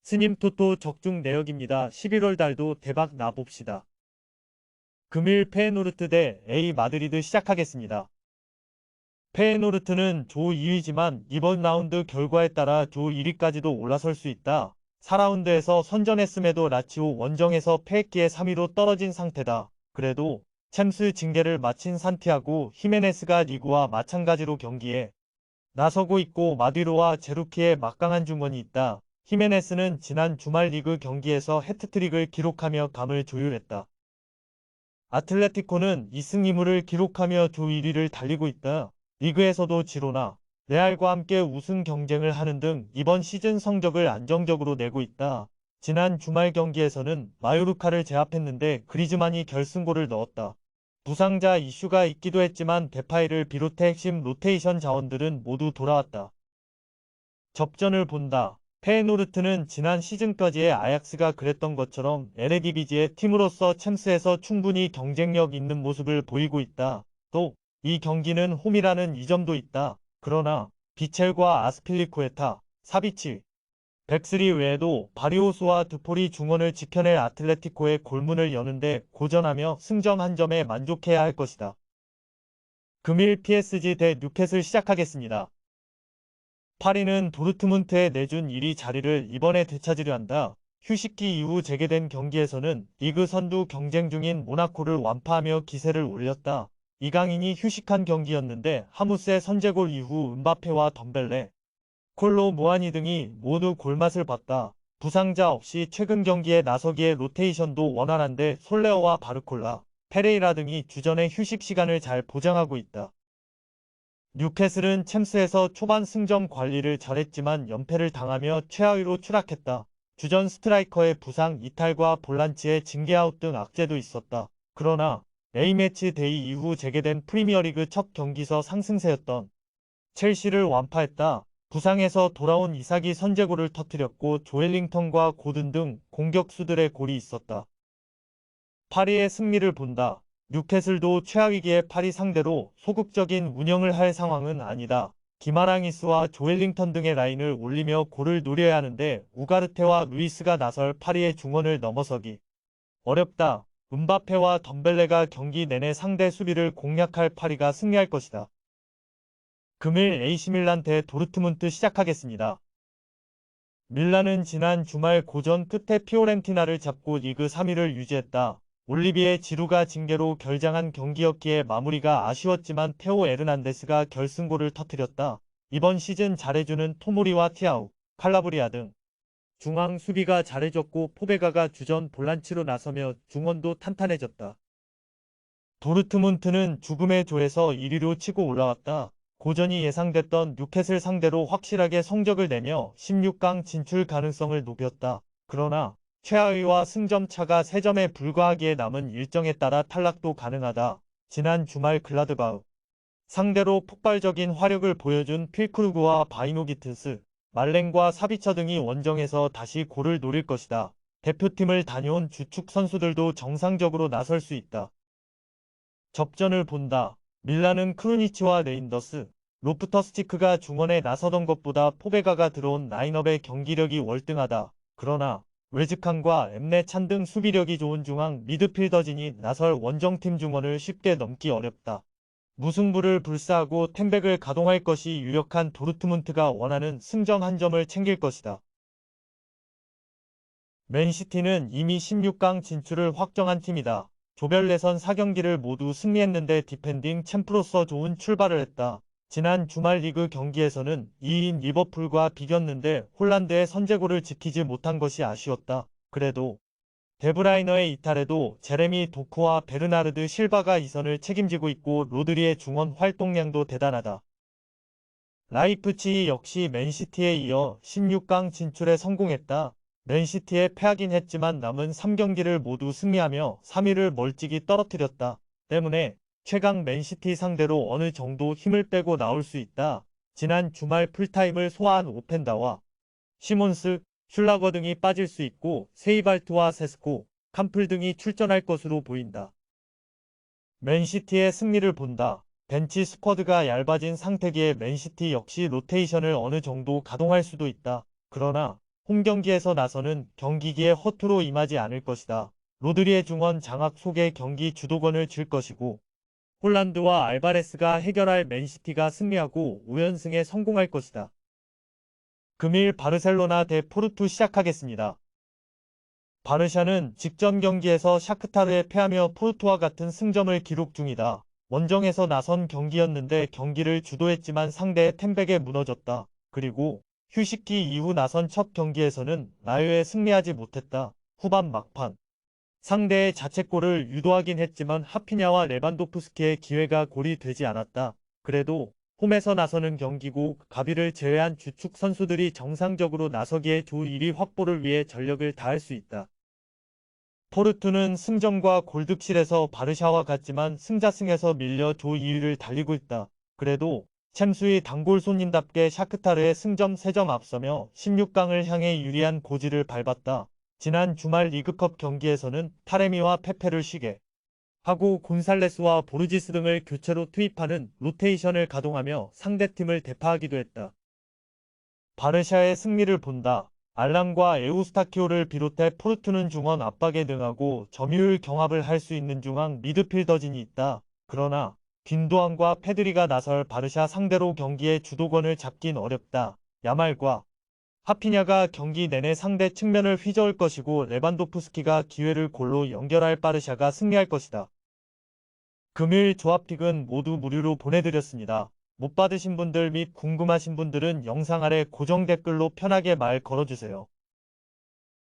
스님 토토 적중 내역입니다. 11월 달도 대박 나봅시다. 금일 페에노르트 대 A 마드리드 시작하겠습니다. 페에노르트는 조 2위지만 이번 라운드 결과에 따라 조 1위까지도 올라설 수 있다. 4라운드에서 선전했음에도 라치오 원정에서 패했기에 3위로 떨어진 상태다. 그래도 챔스 징계를 마친 산티아고 히메네스가 리구와 마찬가지로 경기에 나서고 있고 마듀로와 제루키의 막강한 중원이 있다. 히메네스는 지난 주말 리그 경기에서 해트트릭을 기록하며 감을 조율했다. 아틀레티코는 2승 2무를 기록하며 조 1위를 달리고 있다. 리그에서도 지로나, 레알과 함께 우승 경쟁을 하는 등 이번 시즌 성적을 안정적으로 내고 있다. 지난 주말 경기에서는 마요르카를 제압했는데 그리즈만이 결승골을 넣었다. 부상자 이슈가 있기도 했지만 데파이를 비롯해 핵심 로테이션 자원들은 모두 돌아왔다. 접전을 본다. 페에노르트는 지난 시즌까지의 아약스가 그랬던 것처럼 에레디비지의 팀으로서 챔스에서 충분히 경쟁력 있는 모습을 보이고 있다. 또 이 경기는 홈이라는 이점도 있다. 그러나 비첼과 아스필리쿠에타, 사비치, 백스리 외에도 바리오스와 드폴이 중원을 지켜낼 아틀레티코의 골문을 여는데 고전하며 승점 한 점에 만족해야 할 것이다. 금일 PSG 대 뉴캐슬 시작하겠습니다. 파리는 도르트문트에 내준 1위 자리를 이번에 되찾으려 한다. 휴식기 이후 재개된 경기에서는 리그 선두 경쟁 중인 모나코를 완파하며 기세를 올렸다. 이강인이 휴식한 경기였는데 하무스의 선제골 이후 은바페와 덤벨레, 콜로 무아니 등이 모두 골맛을 봤다. 부상자 없이 최근 경기에 나서기에 로테이션도 원활한데 솔레어와 바르콜라, 페레이라 등이 주전의 휴식 시간을 잘 보장하고 있다. 뉴캐슬은 챔스에서 초반 승점 관리를 잘했지만 연패를 당하며 최하위로 추락했다. 주전 스트라이커의 부상 이탈과 볼란치의 징계아웃 등 악재도 있었다. 그러나 A매치 데이 이후 재개된 프리미어리그 첫 경기서 상승세였던 첼시를 완파했다. 부상에서 돌아온 이삭이 선제골을 터뜨렸고 조엘링턴과 고든 등 공격수들의 골이 있었다. 파리의 승리를 본다. 뉴캐슬도 최하위기의 파리 상대로 소극적인 운영을 할 상황은 아니다. 기마랑이스와 조엘링턴 등의 라인을 올리며 골을 노려야 하는데 우가르테와 루이스가 나설 파리의 중원을 넘어서기 어렵다. 은바페와 덤벨레가 경기 내내 상대 수비를 공략할 파리가 승리할 것이다. 금일 AC밀란 대 도르트문트 시작하겠습니다. 밀란은 지난 주말 고전 끝에 피오렌티나를 잡고 리그 3위를 유지했다. 올리비에 지루가 징계로 결장한 경기였기에 마무리가 아쉬웠지만 테오 에르난데스가 결승골을 터뜨렸다. 이번 시즌 잘해주는 토모리와 티아우, 칼라브리아 등 중앙 수비가 잘해줬고 포베가가 주전 볼란치로 나서며 중원도 탄탄해졌다. 도르트문트는 죽음의 조에서 1위로 치고 올라왔다. 고전이 예상됐던 뉴캐슬 상대로 확실하게 성적을 내며 16강 진출 가능성을 높였다. 그러나 최하위와 승점 차가 3점에 불과하기에 남은 일정에 따라 탈락도 가능하다. 지난 주말 글라드바흐 상대로 폭발적인 화력을 보여준 필크루그와 바이노기트스, 말랭과 사비처 등이 원정에서 다시 골을 노릴 것이다. 대표팀을 다녀온 주축 선수들도 정상적으로 나설 수 있다. 접전을 본다. 밀란은 크루니치와 레인더스, 로프터스치크가 중원에 나서던 것보다 포베가가 들어온 라인업의 경기력이 월등하다. 그러나 웨즈칸과 엠레찬 등 수비력이 좋은 중앙 미드필더진이 나설 원정팀 중원을 쉽게 넘기 어렵다. 무승부를 불사하고 템백을 가동할 것이 유력한 도르트문트가 원하는 승점 한 점을 챙길 것이다. 맨시티는 이미 16강 진출을 확정한 팀이다. 조별 예선 4경기를 모두 승리했는데 디펜딩 챔프로서 좋은 출발을 했다. 지난 주말 리그 경기에서는 2위인 리버풀과 비겼는데 홀란드의 선제골을 지키지 못한 것이 아쉬웠다. 그래도 데브라이너의 이탈에도 제레미 도크와 베르나르드 실바가 이선을 책임지고 있고 로드리의 중원 활동량도 대단하다. 라이프치히 역시 맨시티에 이어 16강 진출에 성공했다. 맨시티에 패하긴 했지만 남은 3경기를 모두 승리하며 3위를 멀찍이 떨어뜨렸다. 때문에 최강 맨시티 상대로 어느 정도 힘을 빼고 나올 수 있다. 지난 주말 풀타임을 소화한 오펜다와 시몬스, 슐라거 등이 빠질 수 있고 세이발트와 세스코, 캄플 등이 출전할 것으로 보인다. 맨시티의 승리를 본다. 벤치 스쿼드가 얇아진 상태기에 맨시티 역시 로테이션을 어느 정도 가동할 수도 있다. 그러나 홈경기에서 나서는 경기기에 허투루 임하지 않을 것이다. 로드리의 중원 장악 속에 경기 주도권을 쥘 것이고 홀란드와 알바레스가 해결할 맨시티가 승리하고 5연승에 성공할 것이다. 금일 바르셀로나 대 포르투 시작하겠습니다. 바르샤는 직전 경기에서 샤크타르에 패하며 포르투와 같은 승점을 기록 중이다. 원정에서 나선 경기였는데 경기를 주도했지만 상대의 템백에 무너졌다. 그리고 휴식기 이후 나선 첫 경기에서는 라요에 승리하지 못했다. 후반 막판 상대의 자책골을 유도하긴 했지만 하피냐와 레반도프스키의 기회가 골이 되지 않았다. 그래도 홈에서 나서는 경기고 가비를 제외한 주축 선수들이 정상적으로 나서기에 조 1위 확보를 위해 전력을 다할 수 있다. 포르투는 승점과 골득실에서 바르샤와 같지만 승자승에서 밀려 조 2위를 달리고 있다. 그래도 챔스의 단골 손님답게 샤크타르의 승점 3점 앞서며 16강을 향해 유리한 고지를 밟았다. 지난 주말 리그컵 경기에서는 타레미와 페페를 쉬게 하고 곤살레스와 보르지스 등을 교체로 투입하는 로테이션을 가동하며 상대팀을 대파하기도 했다. 바르샤의 승리를 본다. 알람과 에우스타키오를 비롯해 포르투는 중원 압박에 능하고 점유율 경합을 할 수 있는 중앙 미드필더진이 있다. 그러나 균도안과 페드리가 나설 바르샤 상대로 경기의 주도권을 잡긴 어렵다. 야말과 하피냐가 경기 내내 상대 측면을 휘저을 것이고 레반도프스키가 기회를 골로 연결할 바르샤가 승리할 것이다. 금일 조합픽은 모두 무료로 보내드렸습니다. 못 받으신 분들 및 궁금하신 분들은 영상 아래 고정 댓글로 편하게 말 걸어주세요.